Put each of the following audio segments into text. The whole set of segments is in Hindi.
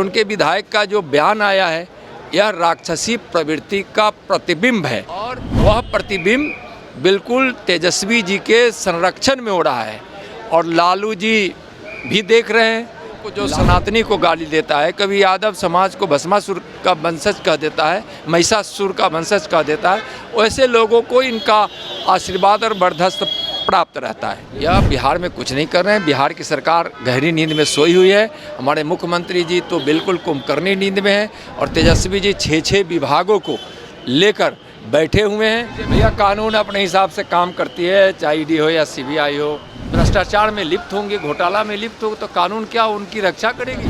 उनके विधायक का जो बयान आया है यह राक्षसी प्रवृत्ति का प्रतिबिंब है और वह प्रतिबिंब बिल्कुल तेजस्वी जी के संरक्षण में हो रहा है। और लालू जी भी देख रहे हैं जो सनातनी को गाली देता है, कभी यादव समाज को भस्मासुर का वंशज कह देता है, महिषासुर का वंशज कह देता है, वैसे लोगों को इनका आशीर्वाद और बर्दाश्त प्राप्त रहता है। यह बिहार में कुछ नहीं कर रहे हैं। बिहार की सरकार गहरी नींद में सोई हुई है। हमारे मुख्यमंत्री जी तो बिल्कुल कुंभकर्णी नींद में हैं और तेजस्वी जी 6 विभागों को लेकर बैठे हुए हैं। यह कानून अपने हिसाब से काम करती है, चाहे ईडी हो या सीबीआई हो। भ्रष्टाचार में लिप्त होंगे, घोटाला में लिप्त हो तो कानून क्या उनकी रक्षा करेगी।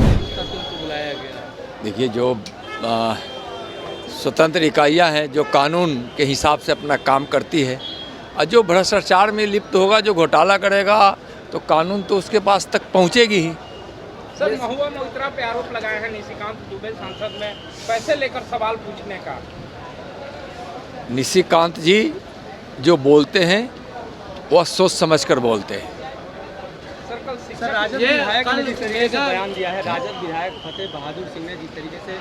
देखिए, जो स्वतंत्र इकाइयाँ हैं जो कानून के हिसाब से अपना काम करती है, और जो भ्रष्टाचार में लिप्त होगा, जो घोटाला करेगा, तो कानून तो उसके पास तक पहुंचेगी ही। सर, महुआ मोइत्रा पे आरोप लगाए हैं निशिकांत दुबे संसद में पैसे लेकर सवाल पूछने का। निशिकांत जी जो बोलते हैं वह सोच समझकर बोलते हैं। सर, राजद विधायक ने जिस तरीके से बयान दिया है, राजद विधायक फतेह बहादुर सिंह ने जिस तरीके से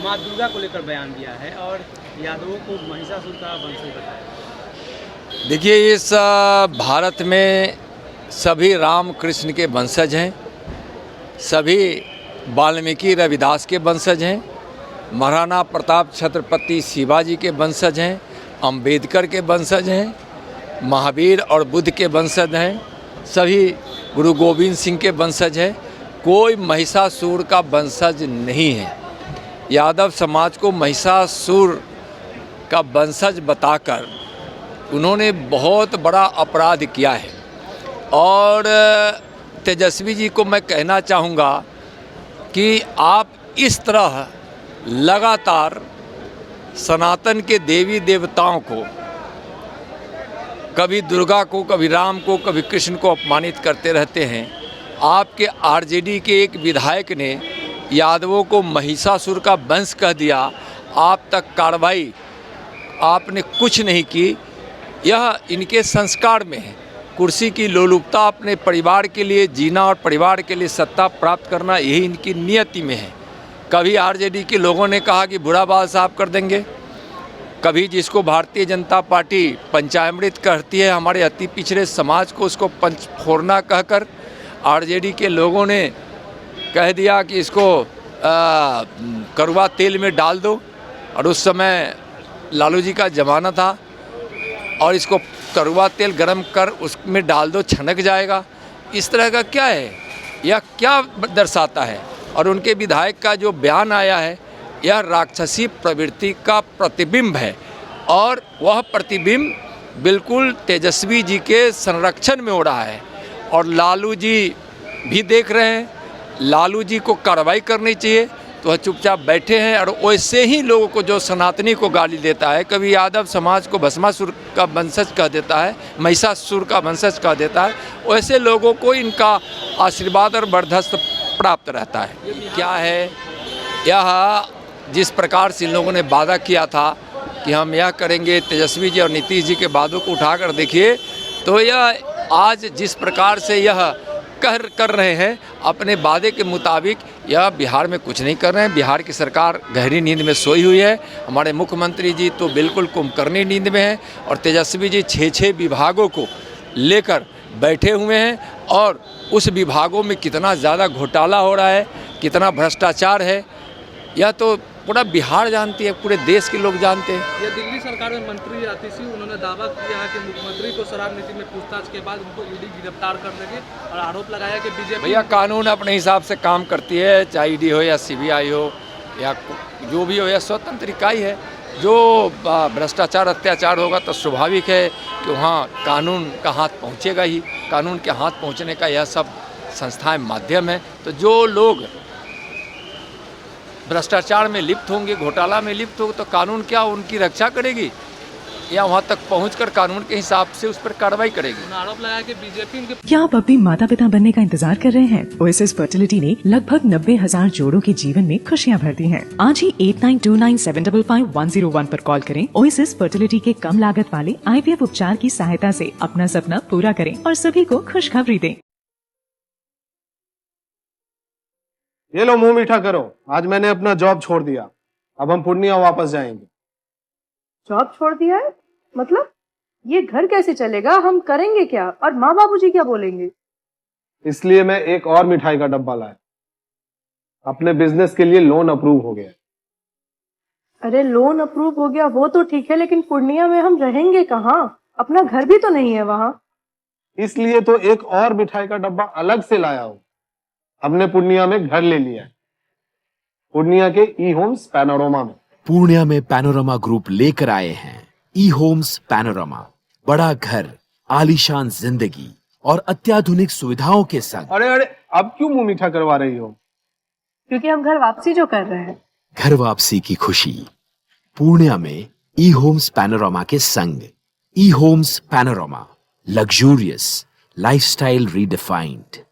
माँ दुर्गा को लेकर बयान दिया है और यादवों को महिषासुर का वंशज बताया। देखिए, इस भारत में सभी राम कृष्ण के वंशज हैं, सभी वाल्मीकि रविदास के वंशज हैं, महाराणा प्रताप छत्रपति शिवाजी के वंशज हैं, अंबेडकर के वंशज हैं, महावीर और बुद्ध के वंशज हैं, सभी गुरु गोविंद सिंह के वंशज हैं। कोई महिषासुर का वंशज नहीं है। यादव समाज को महिषासुर का वंशज बताकर उन्होंने बहुत बड़ा अपराध किया है। और तेजस्वी जी को मैं कहना चाहूँगा कि आप इस तरह लगातार सनातन के देवी देवताओं को, कभी दुर्गा को, कभी राम को, कभी कृष्ण को अपमानित करते रहते हैं। आपके आरजेडी के एक विधायक ने यादवों को महिषासुर का वंश कह दिया, आप तक कार्रवाई आपने कुछ नहीं की। यह इनके संस्कार में है। कुर्सी की लोलुपता, अपने परिवार के लिए जीना और परिवार के लिए सत्ता प्राप्त करना, यही इनकी नियति में है। कभी आरजेडी के लोगों ने कहा कि बुरा बाल साफ कर देंगे, कभी जिसको भारतीय जनता पार्टी पंचामृत कहती है, हमारे अति पिछड़े समाज को उसको पंच फोड़ना कहकर आरजेडी के लोगों ने कह दिया कि इसको कड़वा तेल में डाल दो। और उस समय लालू जी का ज़माना था, और इसको कड़वा तेल गरम कर उसमें डाल दो, छनक जाएगा। इस तरह का क्या है, यह क्या दर्शाता है। और उनके विधायक का जो बयान आया है यह राक्षसी प्रवृत्ति का प्रतिबिंब है और वह प्रतिबिंब बिल्कुल तेजस्वी जी के संरक्षण में हो रहा है। और लालू जी भी देख रहे हैं। लालू जी को कार्रवाई करनी चाहिए, तो वह चुपचाप बैठे हैं। और वैसे ही लोगों को जो सनातनी को गाली देता है, कभी यादव समाज को भस्मासुर का वंशज कह देता है, महिषासुर का वंशज कह देता है, वैसे लोगों को इनका आशीर्वाद और बर्दाश्त प्राप्त रहता है। क्या है, यह जिस प्रकार से इन लोगों ने वादा किया था कि हम यह करेंगे, तेजस्वी जी और नीतीश जी के वादों को उठाकर देखिए, तो यह आज जिस प्रकार से यह कर रहे हैं अपने वादे के मुताबिक, यह बिहार में कुछ नहीं कर रहे हैं। बिहार की सरकार गहरी नींद में सोई हुई है। हमारे मुख्यमंत्री जी तो बिल्कुल कुंभकर्णी नींद में हैं और तेजस्वी जी 6 विभागों को लेकर बैठे हुए हैं। और उस विभागों में कितना ज़्यादा घोटाला हो रहा है, कितना भ्रष्टाचार है, यह तो पूरा बिहार जानती है, पूरे देश के लोग जानते हैं। ये दिल्ली सरकार में मंत्री आतिशी, उन्होंने दावा किया है कि मुख्यमंत्री को शराब नीति में पूछताछ के बाद उनको ईडी गिरफ्तार कर देगी और आरोप लगाया कि बीजेपी। भैया, कानून अपने हिसाब से काम करती है, चाहे ईडी हो या सीबीआई हो या जो भी हो, या स्वतंत्र इकाई है। जो भ्रष्टाचार अत्याचार होगा तो स्वाभाविक है कि वहाँ कानून का हाथ पहुँचेगा ही। कानून के हाथ पहुँचने का यह सब संस्थाएं माध्यम है। तो जो लोग भ्रष्टाचार में लिप्त होंगे, घोटाला में लिप्त होंगे, तो कानून क्या उनकी रक्षा करेगी या वहां तक पहुंचकर कानून के हिसाब से उस पर कार्रवाई करेगी। आरोप लगाया कि बीजेपी। क्या आप अपने माता पिता बनने का इंतजार कर रहे हैं? ओएसएस फर्टिलिटी ने लगभग 90,000 जोड़ों के जीवन में खुशियां भर दी हैं। आज ही 8929755101 पर कॉल करें। ओएसएस फर्टिलिटी के कम लागत वाले IVF उपचार की सहायता से अपना सपना पूरा करें और सभी को खुशखबरी दें। ये लो मुंह मीठा करो, आज मैंने अपना जॉब छोड़ दिया, अब हम पूर्णिया वापस जाएंगे। जॉब छोड़ दिया है? मतलब ये घर कैसे चलेगा? हम करेंगे क्या? और माँ बाबूजी क्या बोलेंगे? इसलिए मैं एक और मिठाई का डब्बा लाया, अपने बिजनेस के लिए लोन अप्रूव हो गया। अरे लोन अप्रूव हो गया वो तो ठीक है, लेकिन पूर्णिया में हम रहेंगे कहाँ? अपना घर भी तो नहीं है वहाँ। इसलिए तो एक और मिठाई का डब्बा अलग से लाया हूं। हमने पूर्णिया में घर ले लिया है, पूर्णिया के ई होम्स पैनोरमा में। पूर्णिया में पैनोरमा ग्रुप लेकर आए हैं ई होम्स पैनोरमा, बड़ा घर, आलीशान जिंदगी और अत्याधुनिक सुविधाओं के संग। अरे अरे, अब क्यों मुंह मीठा करवा रही हो? क्योंकि हम घर वापसी जो कर रहे हैं। घर वापसी की खुशी पूर्णिया में ई होम्स पैनोरमा के संग। E homes panorama, luxurious lifestyle redefined.